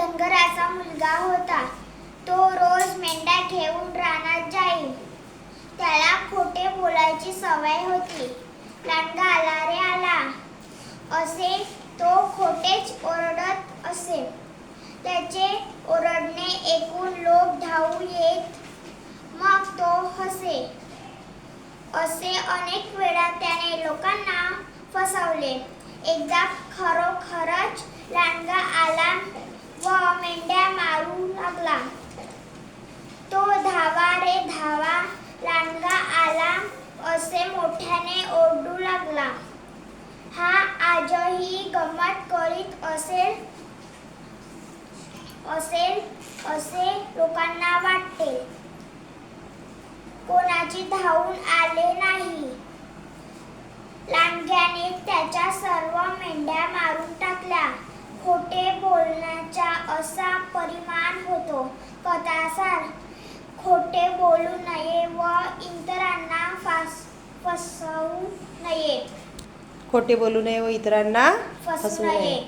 धनगराचा मुलगा होता. तो रोज मेंढ्या घेऊन रानात जाई. त्याला खोटे बोलायची सवय होती. लांडगा आला रे आला असे तो खोटेच ओरडत असे. त्याचे ओरडणे ऐकून लोक धावून येत. मग तो हसे. असे अनेक वेळा त्याने लोकांना फसवले. एकदा खरोखरच लांडगा आला व मेंढ्या मारू लागला. तो धावा रे धावा, लांडगा आला असे मोठ्याने ओरडू लागला. हा आजही गंमत करीत असेल असे लोकांना वाटते. कोणाची धावून आले नाही. लांडग्याने त्याच्या सर्व मेंढ्या मारून टाकल्या. खोटे बोलण्याचा असा परिणाम होतो. कथासार खोटे बोलू नये व इतरांना फसवू नये. खोटे बोलू नये व इतरांना फसवू नये.